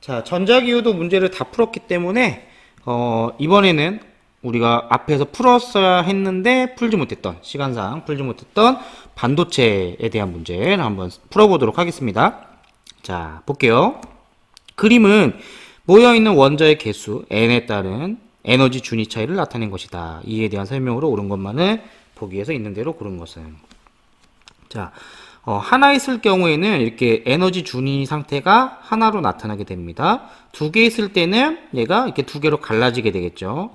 자, 전자기후도 문제를 다 풀었기 때문에 이번에는 우리가 앞에서 풀었어야 했는데 풀지 못했던, 시간상 풀지 못했던 반도체에 대한 문제를 한번 풀어보도록 하겠습니다. 자, 볼게요. 그림은 모여있는 원자의 개수 n에 따른 에너지 준위 차이를 나타낸 것이다. 이에 대한 설명으로 옳은 것만을 보기 위해서 있는 대로 고른 것은. 자, 하나 있을 경우에는 이렇게 에너지 준위 상태가 하나로 나타나게 됩니다. 두 개 있을 때는 얘가 이렇게 두 개로 갈라지게 되겠죠.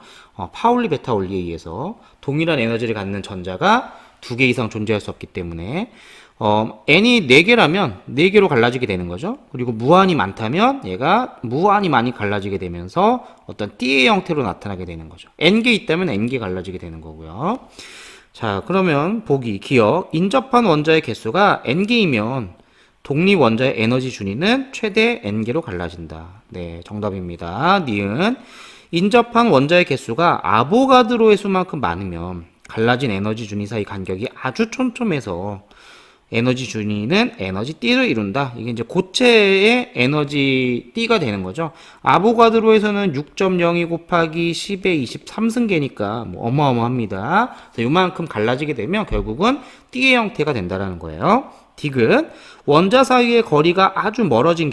파울리 베타 원리에 의해서 동일한 에너지를 갖는 전자가 두 개 이상 존재할 수 없기 때문에 n이 4개라면 4개로 갈라지게 되는 거죠. 그리고 무한히 많다면 얘가 무한히 많이 갈라지게 되면서 어떤 띠의 형태로 나타나게 되는 거죠. n개 있다면 n개 갈라지게 되는 거고요. 자, 그러면 보기, 기억, 인접한 원자의 개수가 n개이면 독립 원자의 에너지 준위는 최대 n개로 갈라진다. 네, 정답입니다. 니은. 인접한 원자의 개수가 아보가드로의 수만큼 많으면 갈라진 에너지 준위 사이 간격이 아주 촘촘해서 에너지 준위는 에너지 띠를 이룬다. 이게 이제 고체의 에너지 띠가 되는 거죠. 아보가드로에서는 6.02 곱하기 10의 23승계니까 뭐 어마어마합니다. 그래서 이만큼 갈라지게 되면 결국은 띠의 형태가 된다라는 거예요. 디귿. 원자 사이의 거리가 아주 멀어진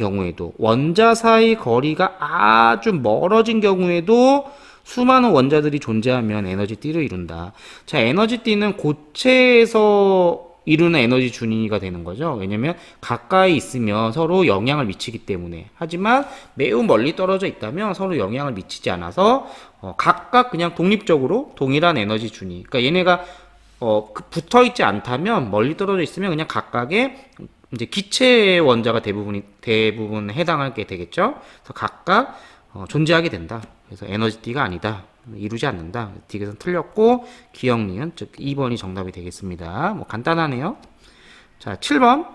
경우에도 수많은 원자들이 존재하면 에너지 띠를 이룬다. 자, 에너지 띠는 고체에서 이루는 에너지 준위가 되는 거죠. 왜냐면 가까이 있으면 서로 영향을 미치기 때문에. 하지만 매우 멀리 떨어져 있다면 서로 영향을 미치지 않아서 각각 그냥 독립적으로 동일한 에너지 준위. 그러니까 얘네가 붙어 있지 않다면, 멀리 떨어져 있으면 그냥 각각의 이제 기체 원자가 대부분 해당하게 되겠죠. 그래서 각각 존재하게 된다. 그래서 에너지띠가 아니다. 이루지 않는다. 디귿은 틀렸고, 기억, 니은, 즉 2번이 정답이 되겠습니다. 뭐 간단하네요. 자, 7번.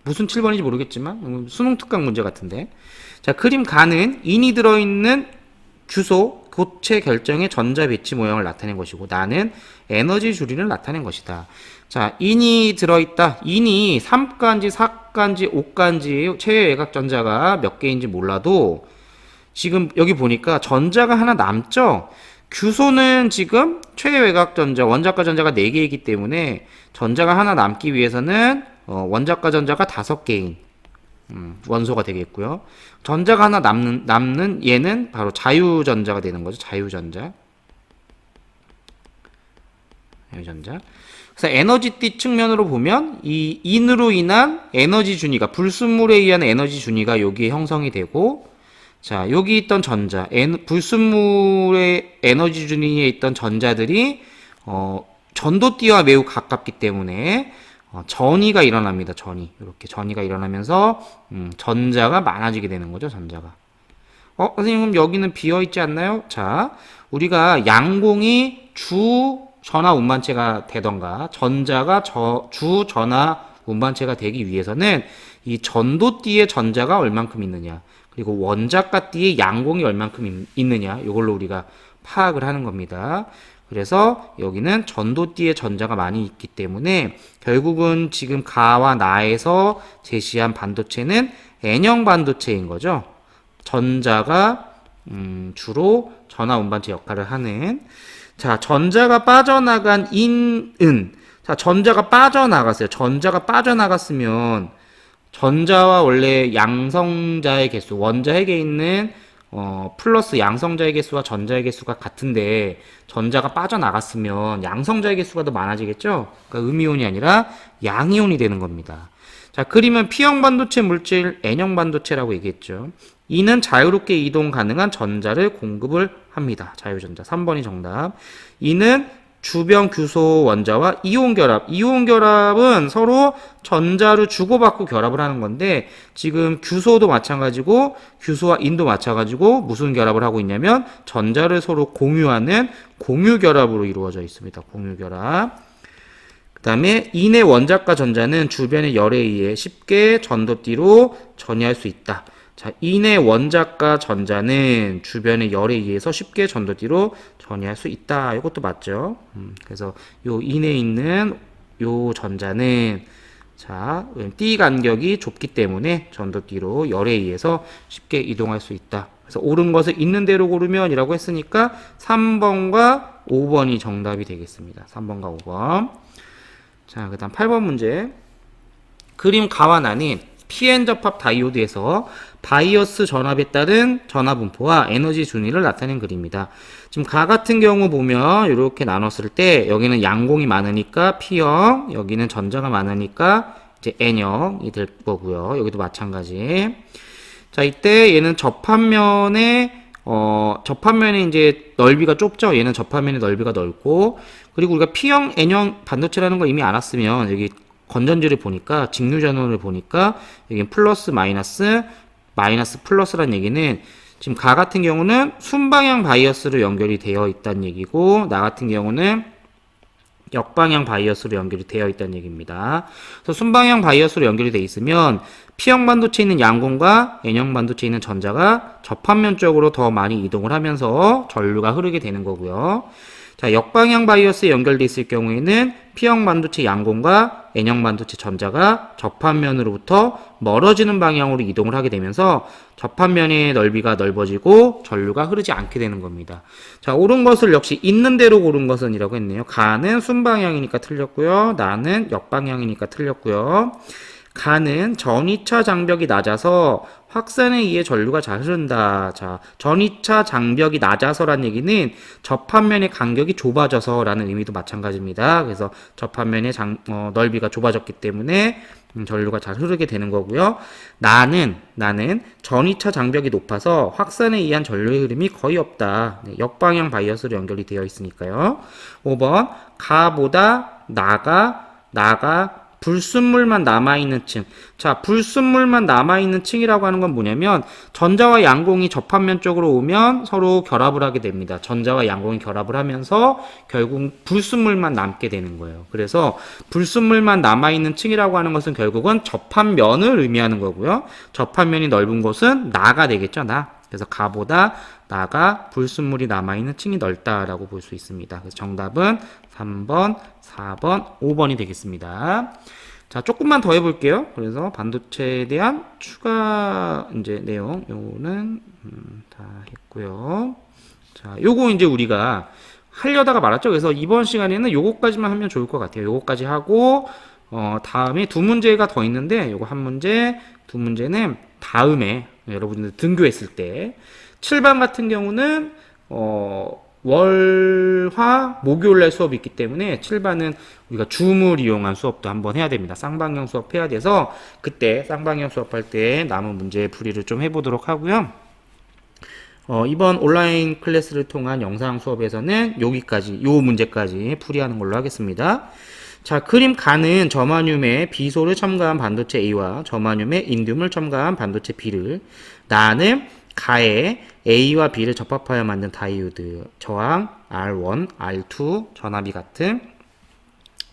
무슨 7번인지 모르겠지만 수능 특강 문제 같은데. 자, 그림 가는 인이 들어있는 규소 고체 결정의 전자 배치 모형을 나타낸 것이고, 나는 에너지 줄이를 나타낸 것이다. 자, 인이 들어있다. 인이 3가인지 4가인지 5가인지 최외 외곽 전자가 몇 개인지 몰라도 지금 여기 보니까 전자가 하나 남죠? 규소는 지금 최외 외곽 전자, 원자과 전자가 4개이기 때문에 전자가 하나 남기 위해서는 원자과 전자가 5개인 원소가 되겠고요. 전자가 하나 남는 얘는 바로 자유전자가 되는 거죠. 자유전자. 그래서 에너지띠 측면으로 보면 이 인으로 인한 에너지 준위가, 불순물에 의한 에너지 준위가 여기에 형성이 되고, 자, 여기 있던 전자, 불순물의 에너지 준위에 있던 전자들이 전도띠와 매우 가깝기 때문에 전이가 일어납니다. 이렇게 전이가 일어나면서 전자가 많아지게 되는 거죠. 전자가. 선생님, 여기는 비어 있지 않나요? 자, 우리가 양공이 주 전하 운반체가 되던가 전자가 주 전하 운반체가 되기 위해서는 이 전도띠의 전자가 얼만큼 있느냐, 그리고 원자과 띠의 양공이 얼만큼 있느냐, 이걸로 우리가 파악을 하는 겁니다. 그래서 여기는 전도띠의 전자가 많이 있기 때문에 결국은 지금 가와 나에서 제시한 반도체는 N형 반도체인 거죠. 전자가 주로 전하 운반체 역할을 하는. 자, 전자가 빠져나간 인은, 자, 전자가 빠져나갔어요. 전자가 빠져나갔으면 전자와 원래 양성자의 개수, 원자 핵에 있는 플러스 양성자의 개수와 전자의 개수가 같은데 전자가 빠져나갔으면 양성자의 개수가 더 많아지겠죠? 그러니까 음이온이 아니라 양이온이 되는 겁니다. 자, 그림은 P형 반도체 물질 N형 반도체라고 얘기했죠. 이는 자유롭게 이동 가능한 전자를 공급을 합니다. 자유전자. 3번이 정답. 이는 주변 규소 원자와 이온 결합. 이온 결합은 서로 전자를 주고받고 결합을 하는 건데, 지금 규소도 마찬가지고 규소와 인도 마찬가지고 무슨 결합을 하고 있냐면 전자를 서로 공유하는 공유 결합으로 이루어져 있습니다. 공유 결합. 그 다음에 인의 원자과 전자는 주변의 열에 의해 쉽게 전도띠로 전이할 수 있다. 자, 인의 원자과 전자는 주변의 열에 의해서 쉽게 전도띠로 전이할 수 있다. 이것도 맞죠. 그래서 요 인에 있는 요 전자는 자, 띠 간격이 좁기 때문에 전도띠로 열에 의해서 쉽게 이동할 수 있다. 그래서 옳은 것을 있는 대로 고르면 이라고 했으니까 3번과 5번이 정답이 되겠습니다. 3번과 5번. 자, 그 다음 8번 문제. 그림 가와 나는 PN 접합 다이오드에서 바이어스 전압에 따른 전압 분포와 에너지 준위를 나타낸 그림입니다. 지금 가 같은 경우 보면 이렇게 나눴을 때 여기는 양공이 많으니까 P형, 여기는 전자가 많으니까 이제 N형이 될 거고요. 여기도 마찬가지. 자, 이때 얘는 접합면에 이제 넓이가 좁죠. 얘는 접합면의 넓이가 넓고, 그리고 우리가 P형, N형 반도체라는 걸 이미 알았으면 여기 건전지를 보니까 직류 전원을 보니까 여기 플러스 마이너스 플러스란 얘기는 지금 가 같은 경우는 순방향 바이어스로 연결이 되어 있다는 얘기고, 나 같은 경우는 역방향 바이어스로 연결이 되어 있다는 얘기입니다. 그래서 순방향 바이어스로 연결이 되어 있으면 P형 반도체에 있는 양공과 N형 반도체에 있는 전자가 접합면 쪽으로 더 많이 이동을 하면서 전류가 흐르게 되는 거고요. 자, 역방향 바이어스에 연결되어 있을 경우에는 P형 반도체 양공과 N형 반도체 전자가 접합면으로부터 멀어지는 방향으로 이동을 하게 되면서 접합면의 넓이가 넓어지고 전류가 흐르지 않게 되는 겁니다. 자, 옳은 것을 역시 있는 대로 고른 것은 이라고 했네요. 가는 순방향이니까 틀렸고요. 나는 역방향이니까 틀렸고요. 가는 전이차 장벽이 낮아서 확산에 의해 전류가 잘 흐른다. 자, 전이차 장벽이 낮아서란 얘기는 접합면의 간격이 좁아져서 라는 의미도 마찬가지입니다. 그래서 접합면의 넓이가 좁아졌기 때문에 전류가 잘 흐르게 되는 거고요. 나는 전이차 장벽이 높아서 확산에 의한 전류의 흐름이 거의 없다. 네, 역방향 바이어스로 연결이 되어 있으니까요. 5번 가보다 나가 불순물만 남아있는 층. 자, 불순물만 남아있는 층이라고 하는 건 뭐냐면 전자와 양공이 접합면 쪽으로 오면 서로 결합을 하게 됩니다. 전자와 양공이 결합을 하면서 결국 불순물만 남게 되는 거예요. 그래서 불순물만 남아있는 층이라고 하는 것은 결국은 접합면을 의미하는 거고요. 접합면이 넓은 곳은 나가 되겠죠. 나. 그래서 가보다 나가 불순물이 남아있는 층이 넓다라고 볼 수 있습니다. 그래서 정답은 3번, 4번, 5번이 되겠습니다. 자, 조금만 더 해볼게요. 그래서 반도체에 대한 추가 이제 내용, 요거는 다 했고요. 자, 요거 이제 우리가 하려다가 말았죠. 그래서 이번 시간에는 요거까지만 하면 좋을 것 같아요. 요거까지 하고 다음에 두 문제가 더 있는데 요거 한 문제, 두 문제는 다음에 여러분들 등교했을 때 7반 같은 경우는 월, 화, 목요일날 수업이 있기 때문에 7반은 우리가 줌을 이용한 수업도 한번 해야 됩니다. 쌍방향 수업 해야 돼서 그때 쌍방향 수업할 때 남은 문제 풀이를 좀 해보도록 하고요. 이번 온라인 클래스를 통한 영상 수업에서는 여기까지, 요 문제까지 풀이하는 걸로 하겠습니다. 자, 그림 가는 저마늄의 비소를 첨가한 반도체 A와 저마늄의 인듐을 첨가한 반도체 B를, 나는 가에 A와 B를 접합하여 만든 다이오드 저항 R1, R2 전압이 같은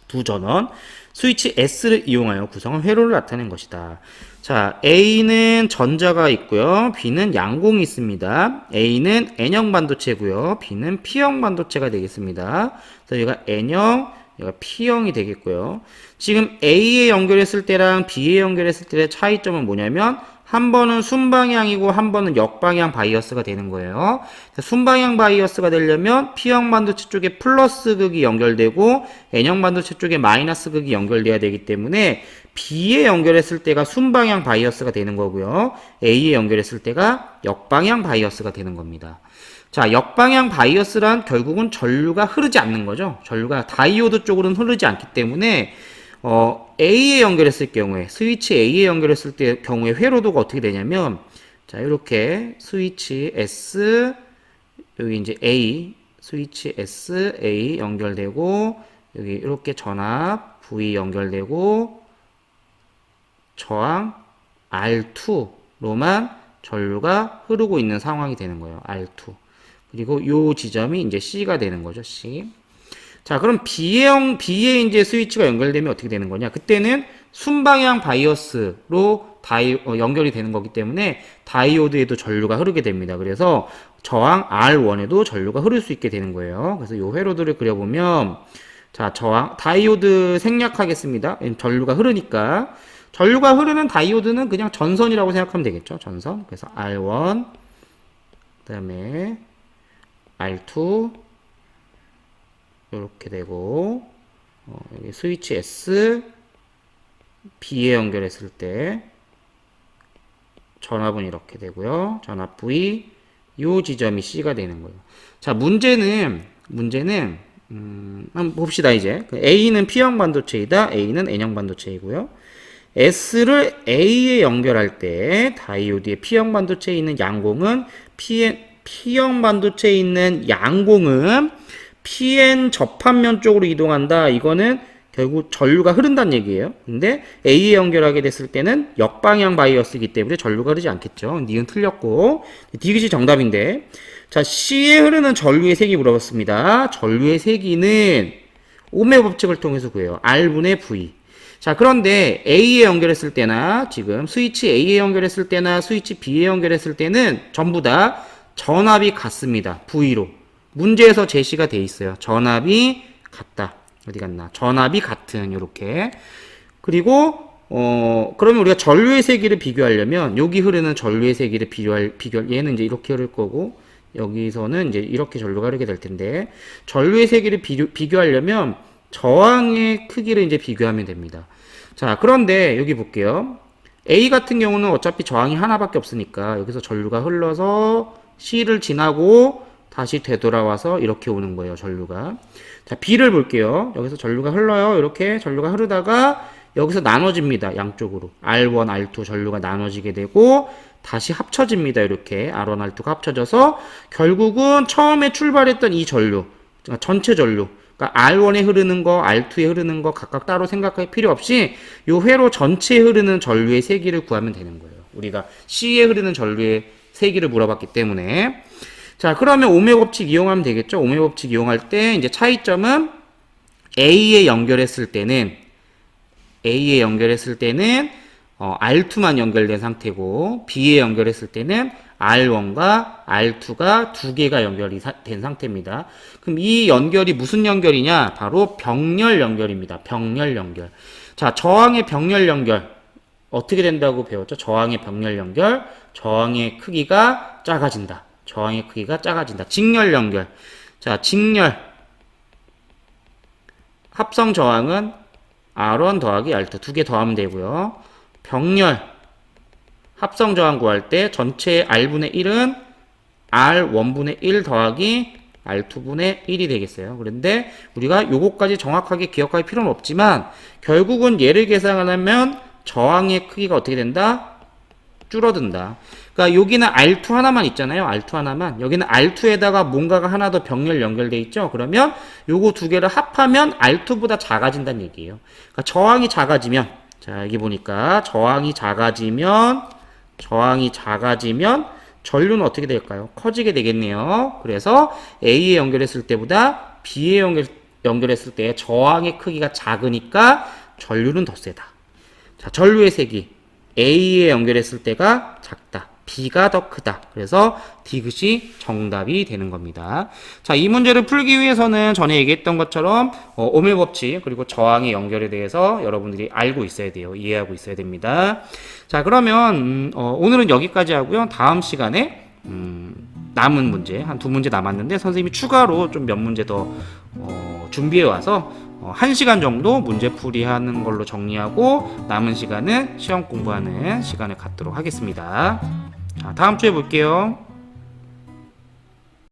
두 전원 스위치 S를 이용하여 구성한 회로를 나타낸 것이다. 자, A는 전자가 있고요. B는 양공이 있습니다. A는 N형 반도체고요. B는 P형 반도체가 되겠습니다. 그래서 여기가 N형, 여기가 P형이 되겠고요. 지금 A에 연결했을 때랑 B에 연결했을 때의 차이점은 뭐냐면 한 번은 순방향이고 한 번은 역방향 바이어스가 되는 거예요. 순방향 바이어스가 되려면 P형 반도체 쪽에 플러스 극이 연결되고 N형 반도체 쪽에 마이너스 극이 연결돼야 되기 때문에 B에 연결했을 때가 순방향 바이어스가 되는 거고요. A에 연결했을 때가 역방향 바이어스가 되는 겁니다. 자, 역방향 바이어스란 결국은 전류가 흐르지 않는 거죠. 전류가 다이오드 쪽으로는 흐르지 않기 때문에 A에 연결했을 경우에, 스위치 A에 연결했을 때 경우에 회로도가 어떻게 되냐면, 자, 이렇게 스위치 S, 여기 이제 A, 스위치 S, A 연결되고, 여기 이렇게 전압 V 연결되고, 저항 R2로만 전류가 흐르고 있는 상황이 되는 거예요. R2. 그리고 요 지점이 이제 C가 되는 거죠. C. 자, 그럼 B에 이제 스위치가 연결되면 어떻게 되는 거냐? 그때는 순방향 바이어스로 연결이 되는 거기 때문에 다이오드에도 전류가 흐르게 됩니다. 그래서 저항 R1에도 전류가 흐를 수 있게 되는 거예요. 그래서 요 회로들을 그려보면 자, 저항, 다이오드 생략하겠습니다. 전류가 흐르니까. 전류가 흐르는 다이오드는 그냥 전선이라고 생각하면 되겠죠. 전선. 그래서 R1, 그 다음에 R2, 이렇게 되고, 여기 스위치 S, B에 연결했을 때, 전압은 이렇게 되고요. 전압 V, 요 지점이 C가 되는 거예요. 자, 문제는, 한번 봅시다, 이제. A는 P형 반도체이다. A는 N형 반도체이고요. S를 A에 연결할 때, 다이오드의 P형 반도체에 있는 양공은, P형 반도체에 있는 양공은 PN 접합면 쪽으로 이동한다. 이거는 결국 전류가 흐른다는 얘기예요. 근데 A에 연결하게 됐을 때는 역방향 바이어스이기 때문에 전류가 흐르지 않겠죠. 니은 틀렸고, 디귿이 정답인데. 자, C에 흐르는 전류의 세기 물어봤습니다. 전류의 세기는 오음의 법칙을 통해서 구해요. R분의 V. 자, 그런데 A에 연결했을 때나 지금 스위치 A에 연결했을 때나 스위치 B에 연결했을 때는 전부 다 전압이 같습니다. V로. 문제에서 제시가 돼 있어요. 전압이 같다. 어디 갔나? 전압이 같은, 요렇게. 그리고, 그러면 우리가 전류의 세기를 비교하려면, 여기 흐르는 전류의 세기를 얘는 이제 이렇게 흐를 거고, 여기서는 이제 이렇게 전류가 흐르게 될 텐데, 전류의 세기를 비교하려면, 저항의 크기를 이제 비교하면 됩니다. 자, 그런데 여기 볼게요. A 같은 경우는 어차피 저항이 하나밖에 없으니까, 여기서 전류가 흘러서 C를 지나고, 다시 되돌아와서 이렇게 오는 거예요, 전류가. 자, B를 볼게요. 여기서 전류가 흘러요. 이렇게 전류가 흐르다가 여기서 나눠집니다. 양쪽으로. R1, R2 전류가 나눠지게 되고 다시 합쳐집니다. 이렇게 R1, R2가 합쳐져서 결국은 처음에 출발했던 이 전류, 그러니까 전체 전류, 그러니까 R1에 흐르는 거, R2에 흐르는 거 각각 따로 생각할 필요 없이 이 회로 전체에 흐르는 전류의 세기를 구하면 되는 거예요. 우리가 C에 흐르는 전류의 세기를 물어봤기 때문에. 자, 그러면 오음의 법칙 이용하면 되겠죠? 오음의 법칙 이용할 때 이제 차이점은 A에 연결했을 때는 R2만 연결된 상태고 B에 연결했을 때는 R1과 R2가 두 개가 연결이 된 상태입니다. 그럼 이 연결이 무슨 연결이냐? 바로 병렬 연결입니다. 병렬 연결. 자, 저항의 병렬 연결 어떻게 된다고 배웠죠? 저항의 병렬 연결, 저항의 크기가 작아진다. 저항의 크기가 작아진다. 직렬 연결. 자, 직렬. 합성 저항은 R1 더하기 R2 두 개 더하면 되고요. 병렬. 합성 저항 구할 때 전체 R분의 1은 R1분의 1 더하기 R2분의 1이 되겠어요. 그런데 우리가 요거까지 정확하게 기억할 필요는 없지만 결국은 얘를 계산하면 저항의 크기가 어떻게 된다? 줄어든다. 그러니까 여기는 R2 하나만 있잖아요. R2 하나만. 여기는 R2에다가 뭔가가 하나 더 병렬 연결돼 있죠. 그러면 요거 두 개를 합하면 R2보다 작아진다는 얘기예요. 그러니까 저항이 작아지면, 자, 여기 보니까 저항이 작아지면 전류는 어떻게 될까요? 커지게 되겠네요. 그래서 A에 연결했을 때보다 B에 연결했을 때 저항의 크기가 작으니까 전류는 더 세다. 자, 전류의 세기. A에 연결했을 때가 작다. B가 더 크다. 그래서 디귿이 정답이 되는 겁니다. 자, 이 문제를 풀기 위해서는 전에 얘기했던 것처럼 오밀 법칙 그리고 저항의 연결에 대해서 여러분들이 알고 있어야 돼요. 이해하고 있어야 됩니다. 자, 그러면 오늘은 여기까지 하고요. 다음 시간에 남은 문제 한 두 문제 남았는데 선생님이 추가로 좀 몇 문제 더 준비해 와서 1시간 정도 문제풀이 하는 걸로 정리하고 남은 시간은 시험 공부하는 시간을 갖도록 하겠습니다. 자, 다음 주에 볼게요.